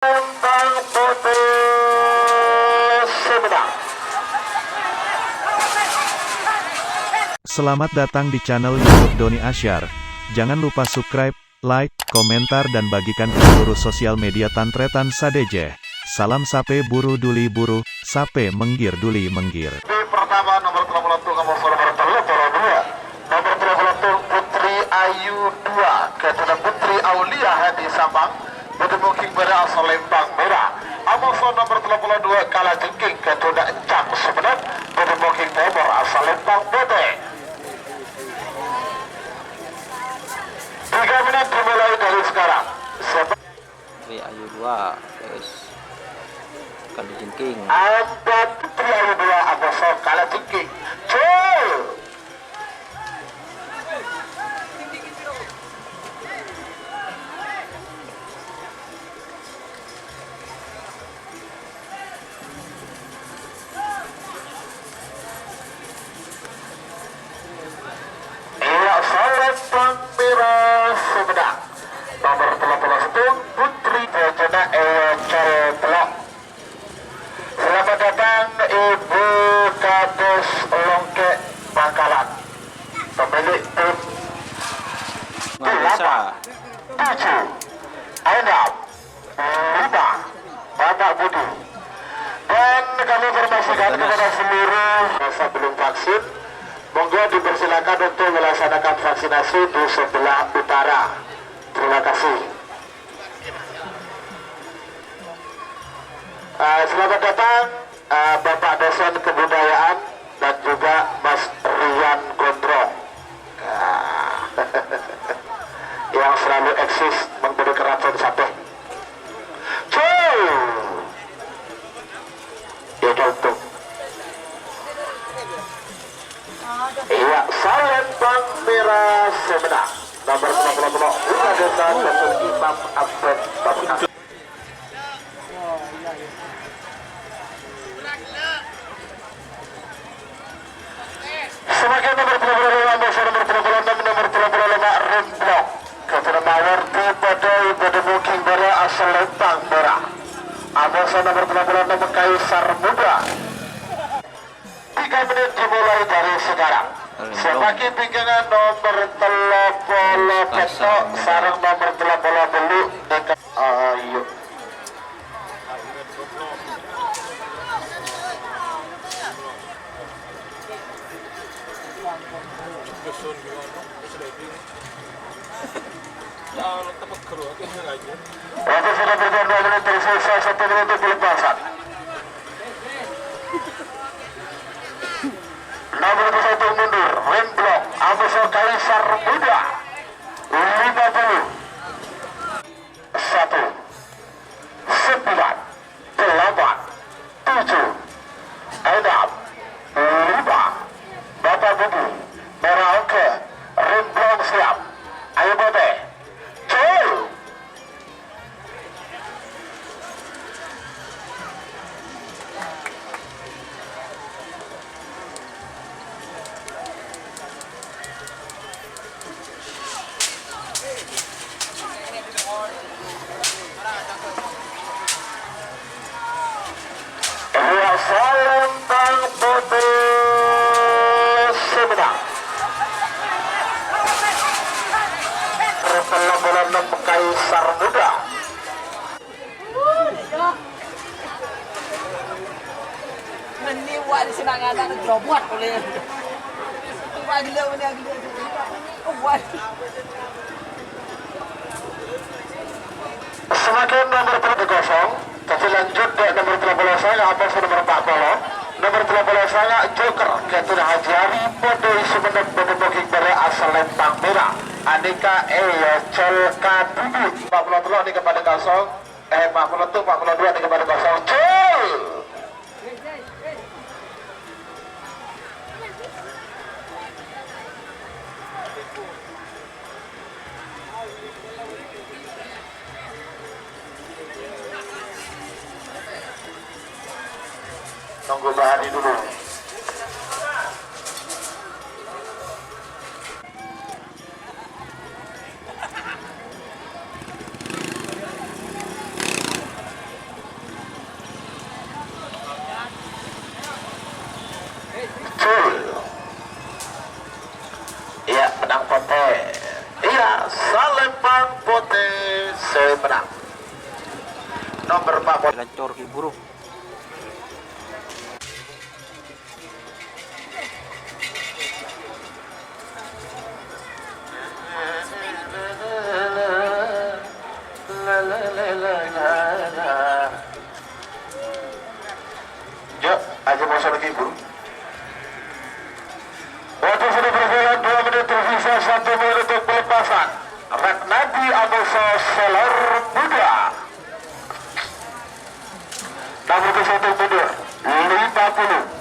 Tentang putri Sumedang. Selamat datang di channel YouTube Doni Asyar. Jangan lupa subscribe, like, komentar dan bagikan ke seluruh sosial media Tantretan Sadeje. Salam sape buru duli buru, sape menggir duli menggir. Di pertama nomor 31 nomor 2. Nomor 31 Putri Ayu 2 kepada Putri Aulia Hadi Sabang bertemu King Bera asal Lembang Merah. Amoso nomor 32 Kala Jengking kepada Encang Sumeneb bertemu King Timur asal Lembang Bode. 3 menit dimulai dari sekarang. Putri Ayu 2 terus Kali Jengking. Ada Putri Ayu 2 Amoso Kala Jengking. Cul. Merah Sumedang nomor 31 Putri Jana Telok. Selamat datang Ibu Kades Longke Bangkalan, pemilik tim 8 7 6 5 Bapak Budi. Dan kami informasikan kepada seluruh masa belum vaksin, monggo dipersilakan untuk melaksanakan vaksinasi di sebelah utara. Terima kasih. Selamat datang Bapak Dosen Kebudayaan dan juga Mas Rian Gondrong yang selalu eksis memberi keracun sate. Ya contoh. Iya, Salembang Merah Sumedang nomor 30 Lima Desa Datuk Imam Abed Bapak. Semakin nomor 35 nomor 36 nomor 35 Remblok kepada Mawarti Badai bertemu King Bera asal Lembang Merah. Abosa nomor 36 Kaisar Muda. 3 menit dimulai dari sekarang. Semakin bikinan nomor 30 petok sarang nomor 30 dulu dekat ayo. Waktu sudah berjalan 2 menit tersisa 1 menit pelepasan. Nomor 1 mundur, Remblok, Aboso Kaisar Muda, 50, 1, 9, 8, 7, 6, 5, Bapak Budi, Merah Oke, Remblok siap, ayo Bote, Cul. Salembang Putri Sumedang. Nomor 6 Kaisar Muda. Meniwak di sini ada robot boleh. Wagila ini agila. Buat. Semakin nomor 30 tapi lanjut ke nomor 30 saya apa nomor 40 nomor 30 saya Joker ketua Haji Ari Bodo Sumeneb Bodo King Bera asal Lembang Merah Andika Celka Duduk 43 ini kepada 0 42 ini kepada 0 Cul. Tunggu Bahari dulu. menang. Nomor 4 Lancor Ki Buru. Ya, aja masuk lagi buru. Waktu sudah berjalan 2 menit tersisa 1 menit untuk pelepasan. Ratnadi Abosa Selar Muda. Nomor ke 1 mundur 50.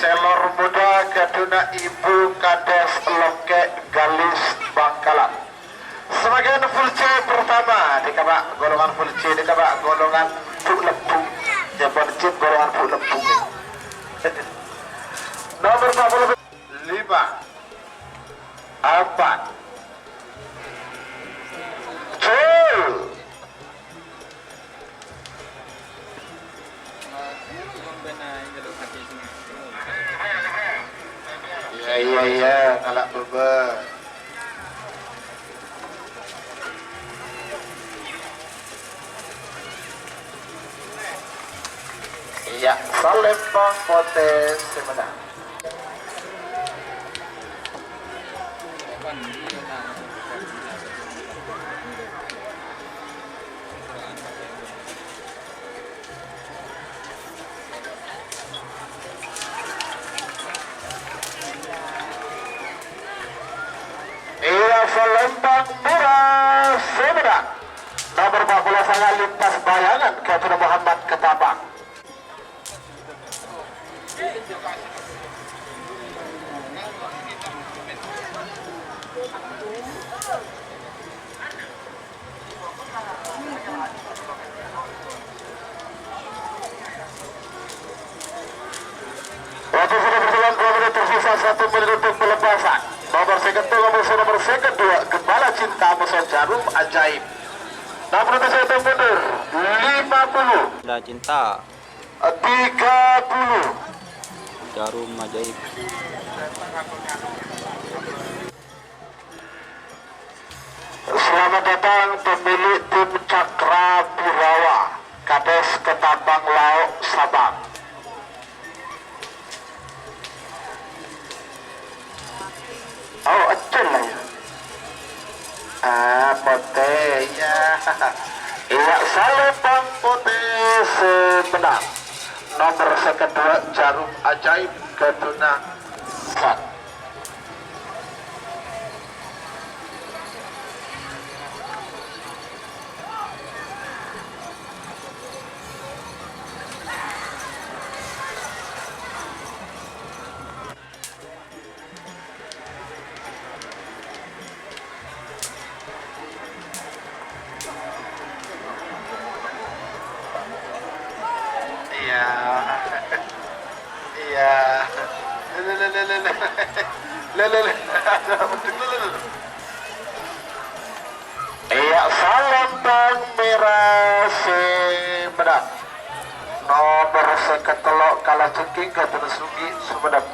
Selor Muda Kaduna Ibu Kades Loke Galis Bangkalan. Sebagian full C pertama dikabak golongan full C dikabak golongan Puk Lempung. Japan Cip golongan Puk Lempung. Nomor 45 4 Cul. Iya kalak beber. Iya, Salembang potensi menang. Salembang Merah Semedan. Nomor 14 saya lintas bayangan Kapten Muhammad Ketapang. Waktu sudah berjalan 2 menit tersisa 1 menit untuk pelepasan. Nomor second nomor second 2 Gembala Cinta Musa Jarum Ajaib. Nomor 1 mundur 50. Gembala Cinta 30. Jarum Ajaib. Selamat datang pemilik tim Cakra Purawa Kades Ketapang Lauk Sabang. Oh, acel lah ya. Pote ya. Iya, Salembang potensi menang. Nomor kedua Jarum Ajaib Kaduna Sat. Iya, Salembang Merah Semedan. Nomor seketelok kalah cengking Kapten Sugi Sumedang.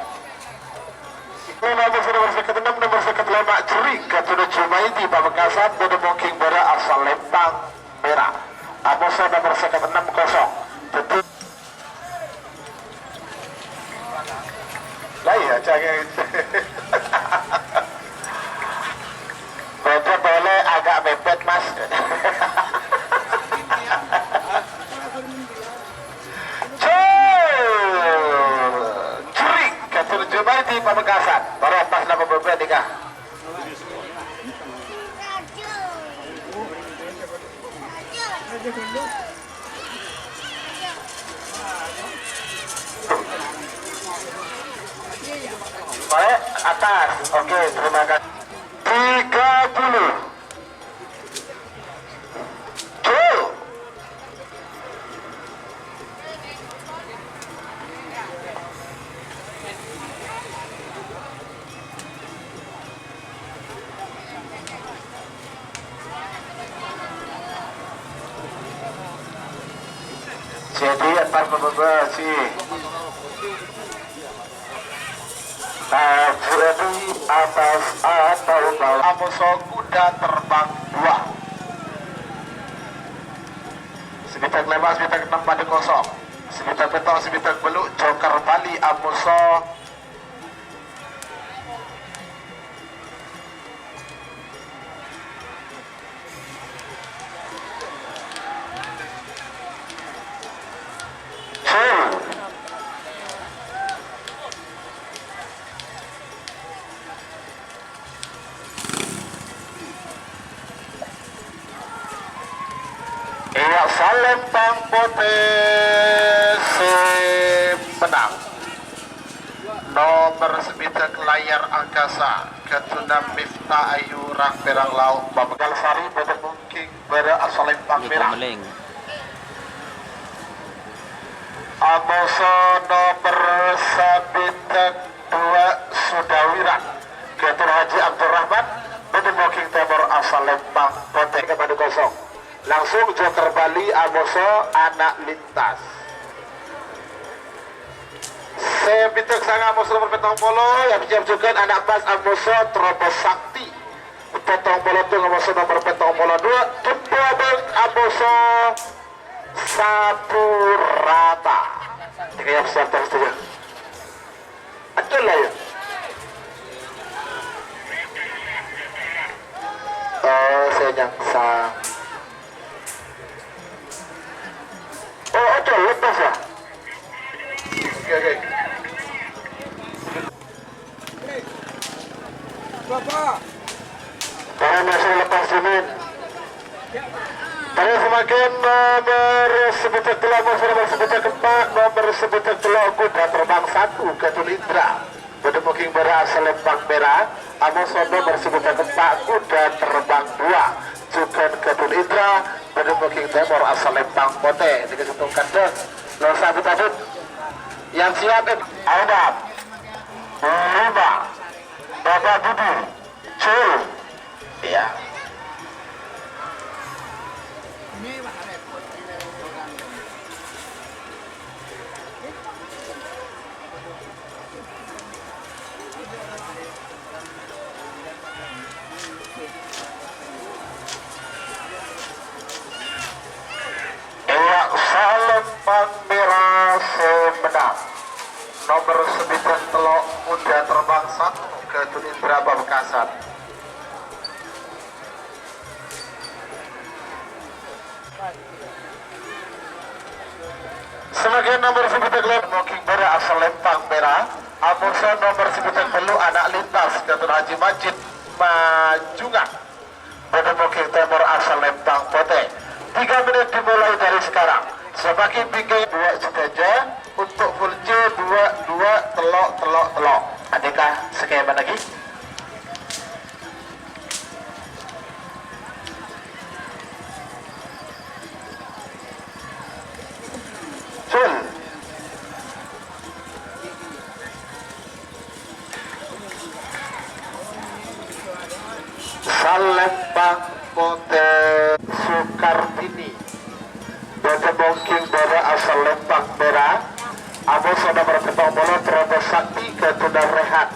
Nomor seketenam nomor seketelima Cering Kapten Jumaidi Pamekasan Bodomoking Bara asal Lembang Merah. Abosa nomor seketenam 0. Betul. Lah ya jangan. Betul boleh agak mepet mas. Cering Kapten Jumaidi Pamekasan baru atas nama beberapa nikah. Balik atas. Oke, terima kasih. 30. Jadi antar berbasi. Jadi atas atau bawah. Amuso kuda terbang 2. Sebitak lewat, sebitak 6 pada kosong. Sebitak betok, sebitak beluk, joker Bali, Amuso. Iya, Salempang Potesi menang. Nomor sebitak layar angkasa Ketuna Miftah Ayu Rang Perang Laut Babegal Sari pada mungkin pada Salempang Merah. Meleng. Amoso nomor sebitak 2 Sudawiran Ketua Haji Abdurrahman pada mungkin Timur Salempang Potesi kepada kosong. Langsung joker Bali Amoso anak lintas. Sebitak sang Amoso nomor petong polo yang menjamjukan anak pas Amoso terobos sakti. Petong polo itu Amoso nomor petong polo 2. Jempol Amoso Sapurata. Jika yang siap terus saja. Betul lah ya. Oh, saya nyangsa. Oh, oke, lepas ya. Oke. Bapak. Para masih lepas Jumin. Pada semakin nomor sebitak telur, nomor sebitak 4, nomor sebitak telur kuda terbang 1 ke Tulindra. Pada booking berasal Lempang Merah. Amoso nomor sebitak 4 kuda terbang 2 juga ke Tulindra. Pada booking Timur asal Lempang Pote. Dikesentungkan deh. Lo sabit adut. Yang siap Audap 5 Bapak Budi Cul. Ya. Salempang Merah menang. Nomor sebitak telok kuda terbang 1 ke Tulindra Pamekasan. Sebagai nomor sebitak lem Moking Bara asal Lempang Merah. Amusa nomor sebitak belu anak lintas Datuk Haji Majid Majungan. Pada Moking Timur asal Lempang Pote. 3 menit dimulai dari sekarang. Semakin tinggi 2 saja untuk full C 2 telok. Adakah skema lagi? Sul. Salempang Pote Sukartini. Pada bongking bara asal Lempang Merah. Amoso nomor petong bola terobos sakti ke Tunda Rehat.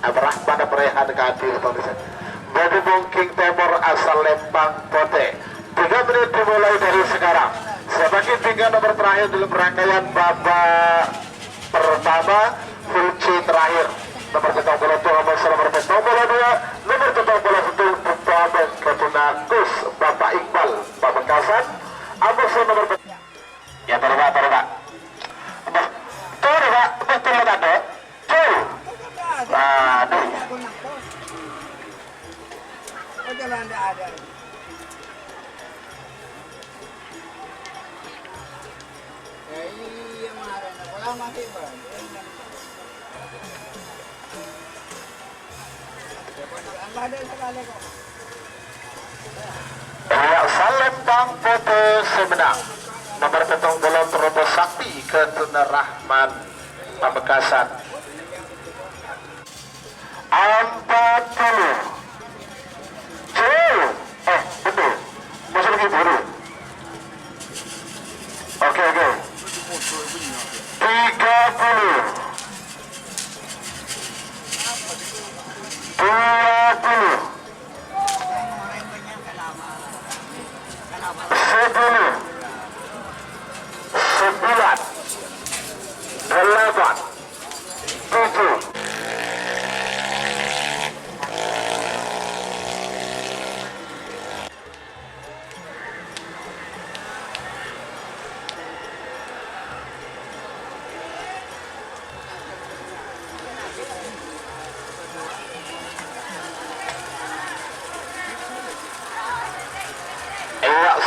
Abrahman Rehat kadir. Pada bongking Timur asal Lempang Pote. 3 menit dimulai dari sekarang. Semakin tinggal nomor terakhir dalam rangkaian babak pertama full C terakhir. Nomor petong bola itu Amoso nomor petong bola 2. Nomor petong bola 1 Pembangunan Ketuna Gus Bapak Iqbal Pamekasan. Amoso nomor ya taruh pak betul tak ada aduh Jangan ada. Iya marah, kalau masih bang. Ada sekali kok. Salempang Pote semenang. Nomor petong bola terobos sakti ke Tuna Rahman Pamekasan. 40. Betul. Masih lagi buru. Oke.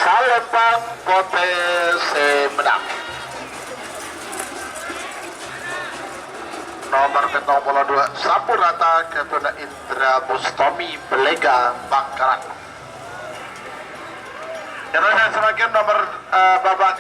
Salepang potensi menang. Nomor 02 sapu rata Ketuna Indra Bustomi Belega Bangkalan. Indonesia semakin nomor babak